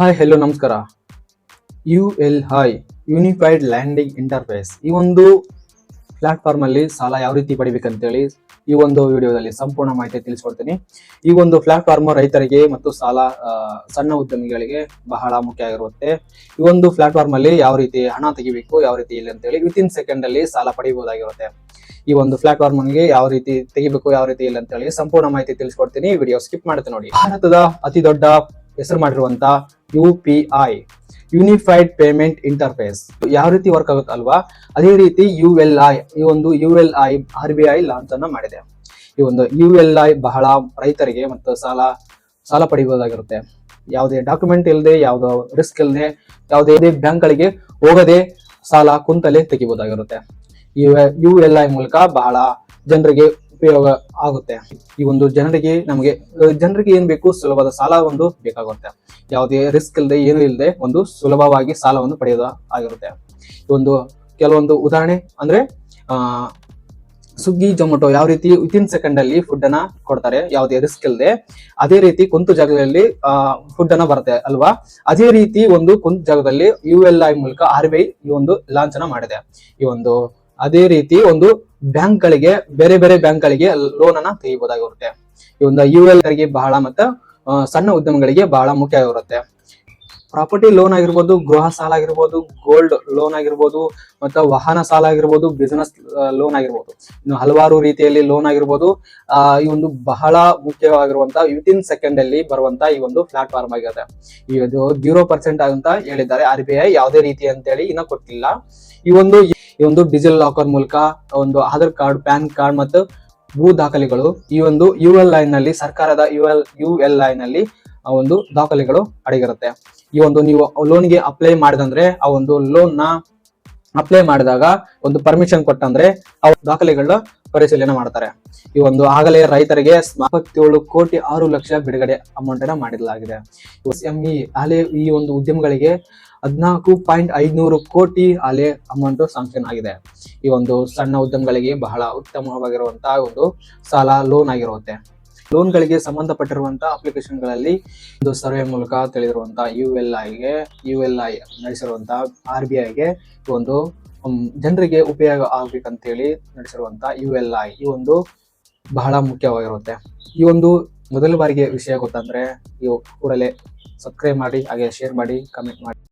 Hi hello ನಮಸ್ಕಾರ. ULI unified landing interface ಈ ಒಂದು ಪ್ಲಾಟ್ಫಾರ್ಮ್ ಅಲ್ಲಿ ಸಾಲ ಯಾವ ರೀತಿ ಪಡಿಬೇಕಂತೇಳಿ ಈ ಒಂದು ವಿಡಿಯೋದಲ್ಲಿ ಸಂಪೂರ್ಣ ಮಾಹಿತಿ ತಿಳಿಸ್ಕೊಡ್ತೀನಿ. ಈ ಒಂದು ಪ್ಲಾಟ್ಫಾರ್ಮ್ ರೈತರಿಗೆ ಮತ್ತು ಸಣ್ಣ ಉದ್ಯಮಿಗಳಿಗೆ ಬಹಳ ಮುಖ್ಯ ಆಗಿರುತ್ತೆ. ಈ ಒಂದು ಪ್ಲಾಟ್ಫಾರ್ಮ್ ಅಲ್ಲಿ ಯಾವ ರೀತಿ ಹಣ ತೆಗಿಬೇಕು, ಯಾವ ರೀತಿ ಇಲ್ಲ ಅಂತೇಳಿ ವಿತಿನ್ ಸೆಕೆಂಡ್ ಅಲ್ಲಿ ಸಾಲ ಪಡೆಯಬಹುದಾಗಿರುತ್ತೆ. ಈ ಒಂದು ಪ್ಲಾಟ್ಫಾರ್ಮ್ ಗೆ ಯಾವ ರೀತಿ ತೆಗಿಬೇಕು, ಯಾವ ರೀತಿ ಇಲ್ಲ ಅಂತೇಳಿ ಸಂಪೂರ್ಣ ಮಾಹಿತಿ ತಿಳಿಸ್ಕೊಡ್ತೀನಿ. ವಿಡಿಯೋ ಸ್ಕಿಪ್ ಮಾಡುತ್ತೆ ನೋಡಿ. ಭಾರತದ ಅತಿ ದೊಡ್ಡ ಹೆಸರು ಮಾಡಿರುವಂತ UPI ಯೂನಿಫೈಡ್ ಪೇಮೆಂಟ್ ಇಂಟರ್ಫೇಸ್ ಯಾವ ರೀತಿ ವರ್ಕ್ ಆಗುತ್ತೆ ಅಲ್ವಾ, ಅದೇ ರೀತಿ ULI ಈ ಒಂದು ULI RBI ಲಾಂಚ್ ಅನ್ನ ಮಾಡಿದೆ. ಈ ಒಂದು ULI ಬಹಳ ರೈತರಿಗೆ ಮತ್ತು ಸಾಲ ಪಡೆಯಬಹುದಾಗಿರುತ್ತೆ. ಯಾವುದೇ ಡಾಕ್ಯುಮೆಂಟ್ ಇಲ್ಲದೆ, ಯಾವುದೋ ರಿಸ್ಕ್ ಇಲ್ಲದೆ, ಯಾವುದೇ ಬ್ಯಾಂಕ್ ಗಳಿಗೆ ಹೋಗದೆ ಸಾಲ ಕುಂತಲೇ ತೆಗಿಬಹುದಾಗಿರುತ್ತೆ. ULI ಮೂಲಕ ಬಹಳ ಜನರಿಗೆ ಉಪಯೋಗ ಆಗುತ್ತೆ. ಈ ಒಂದು ಜನರಿಗೆ ಏನ್ ಬೇಕು, ಸುಲಭದ ಸಾಲ ಒಂದು ಬೇಕಾಗುತ್ತೆ. ಯಾವುದೇ ರಿಸ್ಕ್ ಇಲ್ಲದೆ, ಏನು ಇಲ್ಲದೆ ಒಂದು ಸುಲಭವಾಗಿ ಸಾಲವನ್ನು ಪಡೆಯೋದು ಆಗಿರುತ್ತೆ. ಒಂದು ಕೆಲವೊಂದು ಉದಾಹರಣೆ ಅಂದ್ರೆ ಸ್ವಿಗ್ಗಿ, ಜೊಮ್ಯಾಟೊ ಯಾವ ರೀತಿ ವಿತಿನ್ ಸೆಕೆಂಡ್ ಅಲ್ಲಿ ಫುಡ್ ಅನ್ನ ಕೊಡ್ತಾರೆ, ಯಾವುದೇ ರಿಸ್ಕ್ ಇಲ್ಲದೆ. ಅದೇ ರೀತಿ ಕುಂತು ಜಾಗದಲ್ಲಿ ಫುಡ್ ಅನ್ನ ಬರುತ್ತೆ ಅಲ್ವಾ. ಅದೇ ರೀತಿ ಒಂದು ಕುಂತು ಜಾಗದಲ್ಲಿ ULI ಮೂಲಕ RBI ಈ ಒಂದು ಲಾಂಚ್ ಅನ್ನ ಮಾಡಿದೆ. ಅದೇ ರೀತಿ ಒಂದು ಬ್ಯಾಂಕ್ಗಳಿಗೆ, ಬೇರೆ ಬೇರೆ ಬ್ಯಾಂಕ್ಗಳಿಗೆ ಲೋನ್ ಅನ್ನ ತೆಗಿಬಹುದಾಗಿರುತ್ತೆ. ಈ ಒಂದು ULI ಬಹಳ ಮತ್ತು ಸಣ್ಣ ಉದ್ಯಮಗಳಿಗೆ ಬಹಳ ಮುಖ್ಯ ಆಗಿರುತ್ತೆ. ಪ್ರಾಪರ್ಟಿ ಲೋನ್ ಆಗಿರ್ಬೋದು, ಗೃಹ ಸಾಲ ಆಗಿರ್ಬೋದು, ಗೋಲ್ಡ್ ಲೋನ್ ಆಗಿರ್ಬೋದು, ಮತ್ತು ವಾಹನ ಸಾಲ ಆಗಿರ್ಬೋದು, ಬಿಸಿನೆಸ್ ಲೋನ್ ಆಗಿರ್ಬೋದು, ಇನ್ನು ಹಲವಾರು ರೀತಿಯಲ್ಲಿ ಲೋನ್ ಆಗಿರ್ಬೋದು. ಈ ಒಂದು ಬಹಳ ಮುಖ್ಯವಾಗಿರುವಂತ ವಿತಿನ್ ಸೆಕೆಂಡ್ ಅಲ್ಲಿ ಬರುವಂತ ಈ ಒಂದು ಪ್ಲಾಟ್ಫಾರ್ಮ್ ಆಗಿದೆ. ಇದು 0% ಅಂತ ಹೇಳಿದ್ದಾರೆ RBI. ಯಾವುದೇ ರೀತಿ ಅಂತೇಳಿ ಇನ್ನ ಕೊಟ್ಟಿಲ್ಲ. ಈ ಒಂದು ಡಿಜಿಟಲ್ ಲಾಕರ್ ಮೂಲಕ ಒಂದು ಆಧಾರ್ ಕಾರ್ಡ್, ಪ್ಯಾನ್ ಕಾರ್ಡ್ ಮತ್ತು ಭೂ ದಾಖಲೆಗಳು ಈ ಒಂದು ULI ನಲ್ಲಿ, ಸರ್ಕಾರದ ULI ನಲ್ಲಿ ಆ ಒಂದು ದಾಖಲೆಗಳು ಅಡಗಿರುತ್ತೆ. ಈ ಒಂದು ನೀವು ಲೋನ್ಗೆ ಅಪ್ಲೈ ಮಾಡಿದಂದ್ರೆ, ಆ ಒಂದು ಲೋನ್ ನ ಅಪ್ಲೈ ಮಾಡಿದಾಗ ಒಂದು ಪರ್ಮಿಷನ್ ಕೊಟ್ಟಂದ್ರೆ ಆ ದಾಖಲೆಗಳನ್ನ ಪರಿಶೀಲನೆ ಮಾಡ್ತಾರೆ. ಈ ಒಂದು ಆಗಲೇ ರೈತರಿಗೆ 47 ಕೋಟಿ 6 ಲಕ್ಷ ಬಿಡುಗಡೆ ಅಮೌಂಟ್ ಅನ್ನ ಮಾಡಲಾಗಿದೆ. SME ಈ ಒಂದು ಉದ್ಯಮಗಳಿಗೆ 14.500 ಕೋಟಿ ಅಮೌಂಟ್ ಸ್ಯಾಂಕ್ಷನ್ ಆಗಿದೆ. ಈ ಒಂದು ಸಣ್ಣ ಉದ್ಯಮಗಳಿಗೆ ಬಹಳ ಉತ್ತಮವಾಗಿರುವಂತಹ ಒಂದು ಲೋನ್ ಆಗಿರುತ್ತೆ. ಲೋನ್ ಗಳಿಗೆ ಸಂಬಂಧಪಟ್ಟಿರುವಂತಹ ಅಪ್ಲಿಕೇಶನ್ ಗಳಲ್ಲಿ ಒಂದು ಸರ್ವೆ ಮೂಲಕ ತಿಳಿದಿರುವಂತಹ ULI ನಡೆಸಿರುವಂತಹ RBIಗೆ ಒಂದು ಜನರಿಗೆ ಉಪಯೋಗ ಆಗ್ಬೇಕಂತೇಳಿ ನಡೆಸಿರುವಂತಹ ULI ಈ ಒಂದು ಬಹಳ ಮುಖ್ಯವಾಗಿರುತ್ತೆ. ಈ ಒಂದು ಮೊದಲ ಬಾರಿಗೆ ವಿಷಯ ಗೊತ್ತಂದ್ರೆ ಕೂಡಲೇ ಸಬ್ಸ್ಕ್ರೈಬ್ ಮಾಡಿ, ಹಾಗೆ ಶೇರ್ ಮಾಡಿ, ಕಮೆಂಟ್ ಮಾಡಿ.